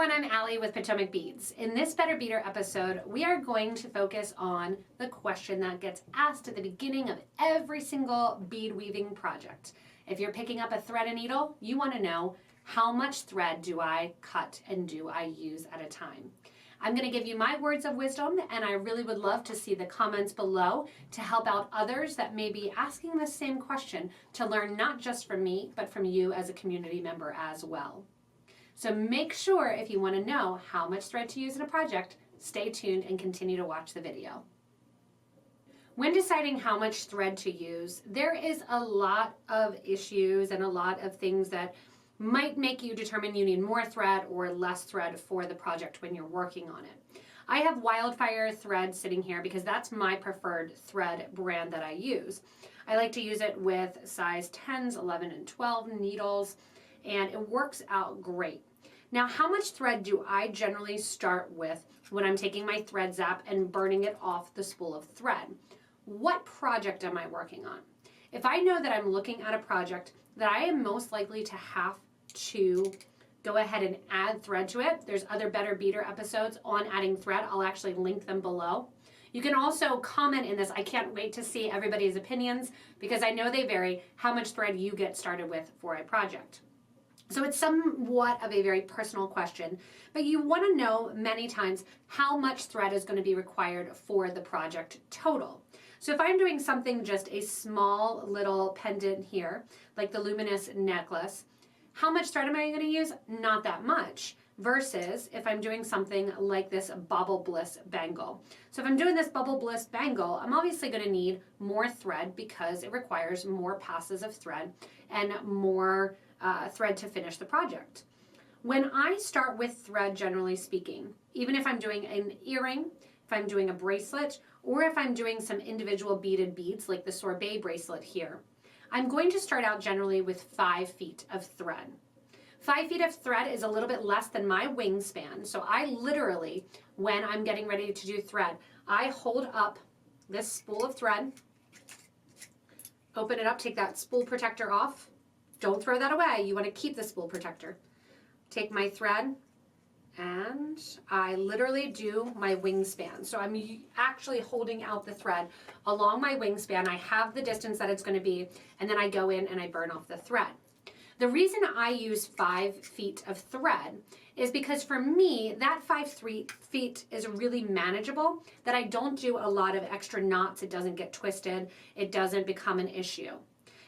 everyone, I'm Allie with PotomacBeads. In this Better Beader episode, we are going to focus on the question that gets asked at the beginning of every single bead weaving project. If you're picking up a thread and needle, you want to know, how much thread do I cut and do I use at a time? I'm going to give you my words of wisdom, and I really would love to see the comments below to help out others that may be asking the same question, to learn not just from me, but from you as a community member as well. So make sure, if you want to know how much thread to use in a project, stay tuned and continue to watch the video. When deciding how much thread to use, there is a lot of issues and a lot of things that might make you determine you need more thread or less thread for the project when you're working on it. I have Wildfire thread sitting here because that's my preferred thread brand that I use. I like to use it with size 10s, 11, and 12 needles, and it works out great. Now, how much thread do I generally start with when I'm taking my thread zap and burning it off the spool of thread? What project am I working on? If I know that I'm looking at a project that I am most likely to have to go ahead and add thread to it, there's other Better Beader episodes on adding thread. I'll actually link them below. You can also comment in this. I can't wait to see everybody's opinions because I know they vary, how much thread you get started with for a project. So it's somewhat of a very personal question, but you want to know many times how much thread is going to be required for the project total. So if I'm doing something just a small little pendant here, like the luminous necklace, how much thread am I going to use? Not that much. Versus if I'm doing something like this Bubble Bliss bangle. So if I'm doing this Bubble Bliss bangle, I'm obviously going to need more thread because it requires more passes of thread and more thread to finish the project. When I start with thread, generally speaking, even if I'm doing an earring, if I'm doing a bracelet, or if I'm doing some individual beaded beads like the sorbet bracelet here, I'm going to start out generally with 5 feet of thread. 5 feet of thread is a little bit less than my wingspan. So I literally, when I'm getting ready to do thread, I hold up this spool of thread, open it up, take that spool protector off. Don't throw that away. You want to keep the spool protector. Take my thread and I literally do my wingspan. So I'm actually holding out the thread along my wingspan. I have the distance that it's going to be, and then I go in and I burn off the thread. The reason I use 5 feet of thread is because for me, that 5 feet is really manageable, that I don't do a lot of extra knots. It doesn't get twisted. It doesn't become an issue.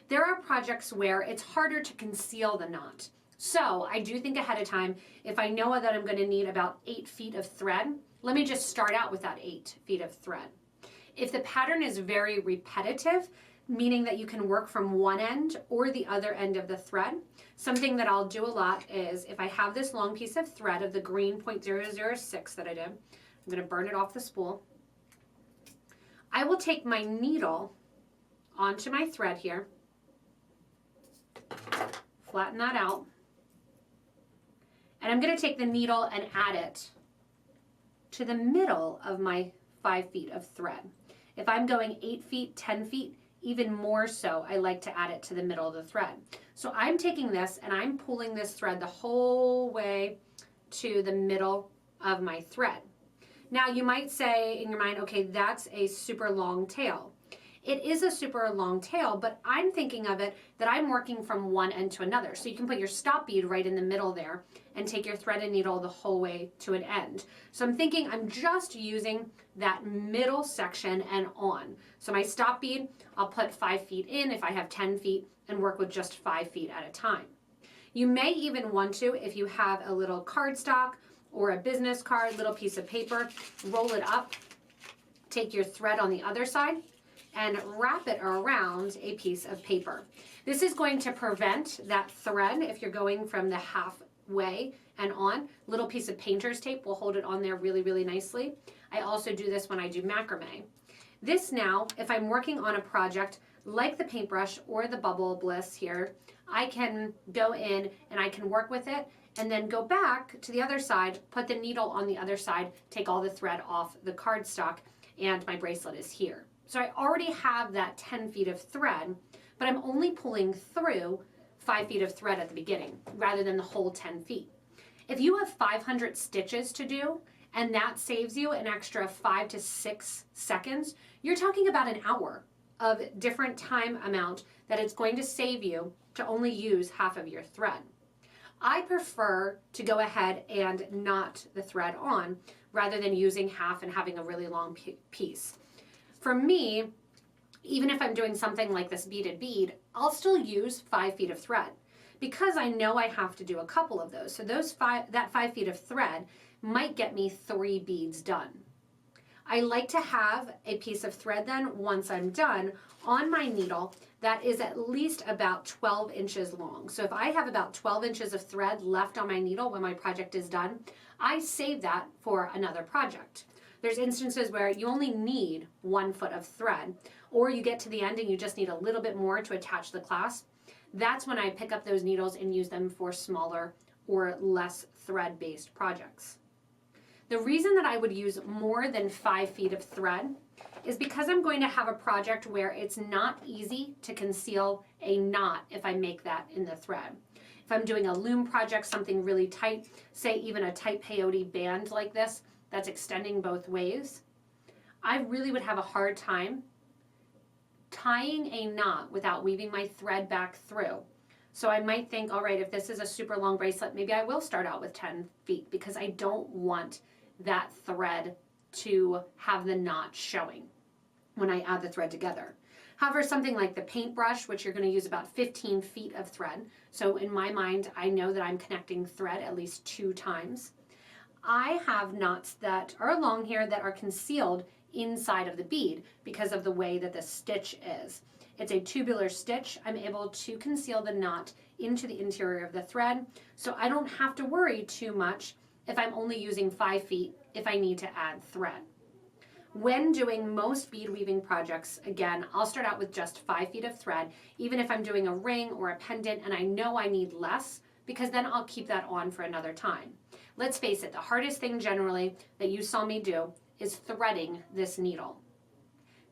There are projects where it's harder to conceal the knot. So I do think ahead of time, if I know that I'm going to need about 8 feet of thread, let me just start out with that 8 feet of thread. If the pattern is very repetitive, meaning that you can work from one end or the other end of the thread, something that I'll do a lot is if I have this long piece of thread of the green 0.006 that I did, I'm going to burn it off the spool. I will take my needle onto my thread here, flatten that out, and I'm going to take the needle and add it to the middle of my 5 feet of thread. If I'm going 8 feet, 10 feet, even more so, I like to add it to the middle of the thread. So I'm taking this and I'm pulling this thread the whole way to the middle of my thread. Now you might say in your mind, okay, that's a super long tail. It is a super long tail, but I'm thinking of it that I'm working from one end to another. So you can put your stop bead right in the middle there and take your thread and needle the whole way to an end. So I'm thinking I'm just using that middle section and on. So my stop bead, I'll put 5 feet in if I have 10 feet and work with just 5 feet at a time. You may even want to, if you have a little cardstock or a business card, little piece of paper, roll it up, take your thread on the other side, and wrap it around a piece of paper. This is going to prevent that thread, if you're going from the halfway and on, little piece of painter's tape will hold it on there really, really nicely. I also do this when I do macrame. This now, if I'm working on a project like the paintbrush or the Bubble Bliss here, I can go in and I can work with it and then go back to the other side, put the needle on the other side, take all the thread off the cardstock, and my bracelet is here. So I already have that 10 feet of thread, but I'm only pulling through 5 feet of thread at the beginning rather than the whole 10 feet. If you have 500 stitches to do, and that saves you an extra 5 to 6 seconds, you're talking about an hour of different time amount that it's going to save you to only use half of your thread. I prefer to go ahead and knot the thread on rather than using half and having a really long piece. For me, even if I'm doing something like this beaded bead, I'll still use 5 feet of thread because I know I have to do a couple of those. So that 5 feet of thread might get me 3 beads done. I like to have a piece of thread then, once I'm done, on my needle that is at least about 12 inches long. So if I have about 12 inches of thread left on my needle when my project is done, I save that for another project. There's instances where you only need 1 foot of thread, or you get to the end and you just need a little bit more to attach the clasp. That's when I pick up those needles and use them for smaller or less thread-based projects. The reason that I would use more than 5 feet of thread is because I'm going to have a project where it's not easy to conceal a knot if I make that in the thread. If I'm doing a loom project, something really tight, say even a tight peyote band like this, that's extending both ways, I really would have a hard time tying a knot without weaving my thread back through. So I might think, all right, if this is a super long bracelet, maybe I will start out with 10 feet because I don't want that thread to have the knot showing when I add the thread together. However, something like the paintbrush, which you're going to use about 15 feet of thread. So in my mind, I know that I'm connecting thread at least 2 times. I have knots that are along here that are concealed inside of the bead because of the way that the stitch is. It's a tubular stitch. I'm able to conceal the knot into the interior of the thread, so I don't have to worry too much if I'm only using 5 feet if I need to add thread. When doing most bead weaving projects, again, I'll start out with just 5 feet of thread, even if I'm doing a ring or a pendant and I know I need less, because then I'll keep that on for another time. Let's face it, the hardest thing generally that you saw me do is threading this needle.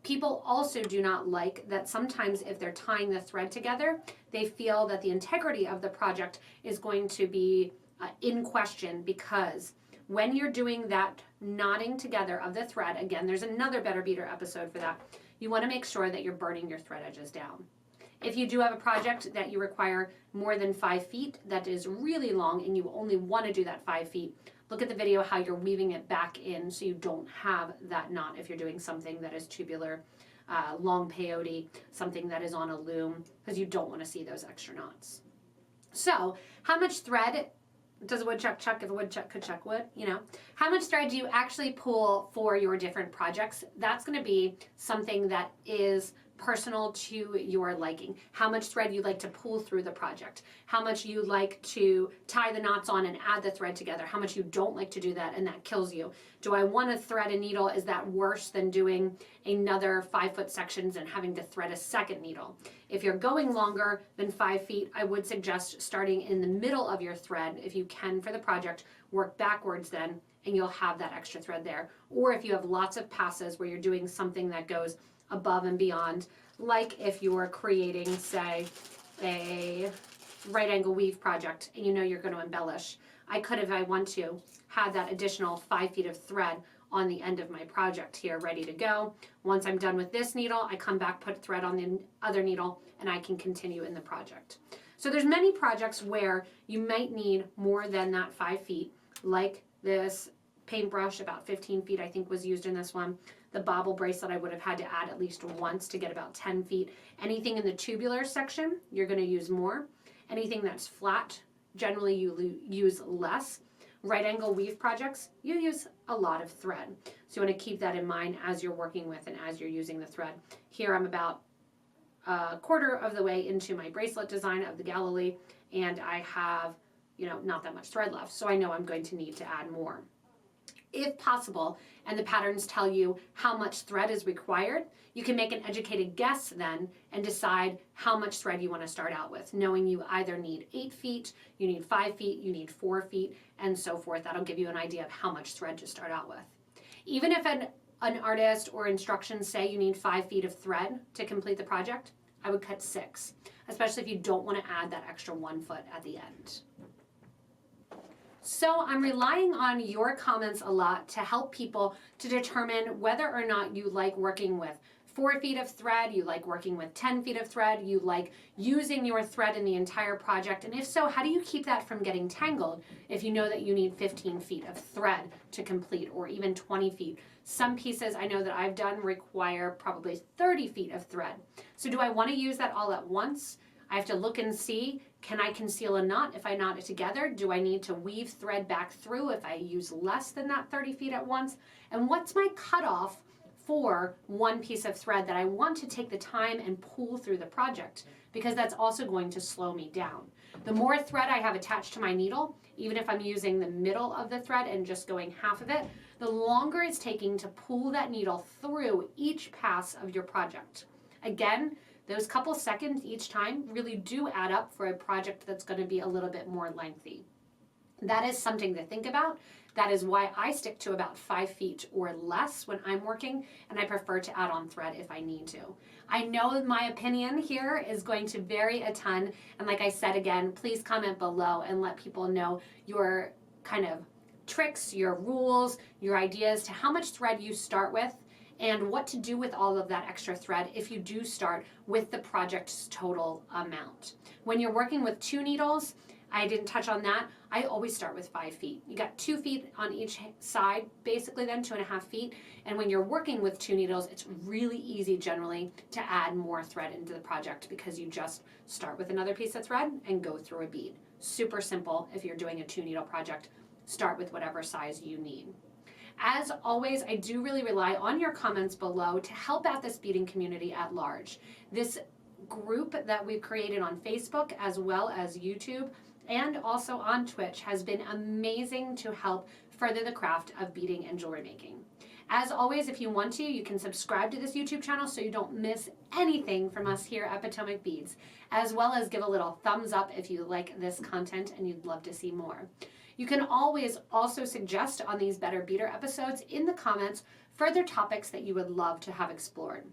People also do not like that sometimes if they're tying the thread together, they feel that the integrity of the project is going to be in question, because when you're doing that knotting together of the thread, again, there's another Better Beader episode for that, you want to make sure that you're burning your thread edges down. If you do have a project that you require more than 5 feet that is really long and you only want to do that 5 feet, look at the video how you're weaving it back in so you don't have that knot if you're doing something that is tubular, long peyote, something that is on a loom, because you don't want to see those extra knots. So how much thread does a woodchuck chuck if a woodchuck could chuck wood, you know? How much thread do you actually pull for your different projects? That's going to be something that is personal to your liking. How much thread you like to pull through the project. How much you like to tie the knots on and add the thread together. How much you don't like to do that and that kills you. Do I want to thread a needle? Is that worse than doing another 5 foot sections and having to thread a second needle? If you're going longer than 5 feet, I would suggest starting in the middle of your thread. If you can for the project, work backwards then and you'll have that extra thread there. Or if you have lots of passes where you're doing something that goes above and beyond, like if you're creating, say, a right angle weave project and you know you're going to embellish. I could, if I want to, have that additional 5 feet of thread on the end of my project here ready to go. Once I'm done with this needle, I come back, put thread on the other needle, and I can continue in the project. So there's many projects where you might need more than that 5 feet, like this paintbrush, about 15 feet I think was used in this one. The bobble bracelet I would have had to add at least once to get about 10 feet. Anything in the tubular section, you're going to use more. Anything that's flat, generally you use less. Right angle weave projects, you use a lot of thread. So you want to keep that in mind as you're working with and as you're using the thread. Here I'm about a quarter of the way into my bracelet design of the Galilee, and I have, not that much thread left. So I know I'm going to need to add more. If possible, and the patterns tell you how much thread is required, you can make an educated guess then and decide how much thread you want to start out with, knowing you either need 8 feet, you need 5 feet, you need 4 feet, and so forth. That'll give you an idea of how much thread to start out with. Even if an artist or instructions say you need 5 feet of thread to complete the project, I would cut 6, especially if you don't want to add that extra 1 foot at the end. So I'm relying on your comments a lot to help people to determine whether or not you like working with 4 feet of thread, you like working with 10 feet of thread, you like using your thread in the entire project, and if so, how do you keep that from getting tangled if you know that you need 15 feet of thread to complete, or even 20 feet. Some pieces I know that I've done require probably 30 feet of thread. So do I want to use that all at once? I have to look and see, can I conceal a knot if I knot it together? Do I need to weave thread back through if I use less than that 30 feet at once? And what's my cutoff for one piece of thread that I want to take the time and pull through the project? Because that's also going to slow me down. The more thread I have attached to my needle, even if I'm using the middle of the thread and just going half of it, the longer it's taking to pull that needle through each pass of your project. Again, those couple seconds each time really do add up for a project that's going to be a little bit more lengthy. That is something to think about. That is why I stick to about 5 feet or less when I'm working, and I prefer to add on thread if I need to. I know my opinion here is going to vary a ton, and like I said again, please comment below and let people know your kind of tricks, your rules, your ideas to how much thread you start with, and what to do with all of that extra thread if you do start with the project's total amount. When you're working with 2 needles, I didn't touch on that, I always start with 5 feet. You got 2 feet on each side, basically then 2.5 feet. And when you're working with 2 needles, it's really easy generally to add more thread into the project because you just start with another piece of thread and go through a bead. Super simple if you're doing a 2 needle project. Start with whatever size you need. As always, I do really rely on your comments below to help out this beading community at large. This group that we've created on Facebook as well as YouTube and also on Twitch has been amazing to help further the craft of beading and jewelry making. As always, if you want to, you can subscribe to this YouTube channel so you don't miss anything from us here at Potomac Beads, as well as give a little thumbs up if you like this content and you'd love to see more. You can always also suggest on these Better Beader episodes in the comments further topics that you would love to have explored.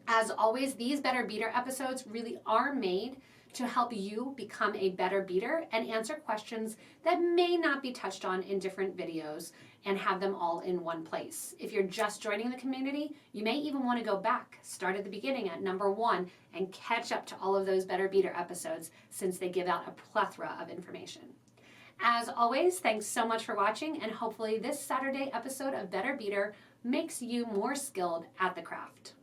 As always, these Better Beader episodes really are made to help you become a better beader and answer questions that may not be touched on in different videos and have them all in one place. If you're just joining the community, you may even want to go back, start at the beginning at number 1 and catch up to all of those Better Beader episodes since they give out a plethora of information. As always, thanks so much for watching, and hopefully this Saturday episode of Better Beader makes you more skilled at the craft.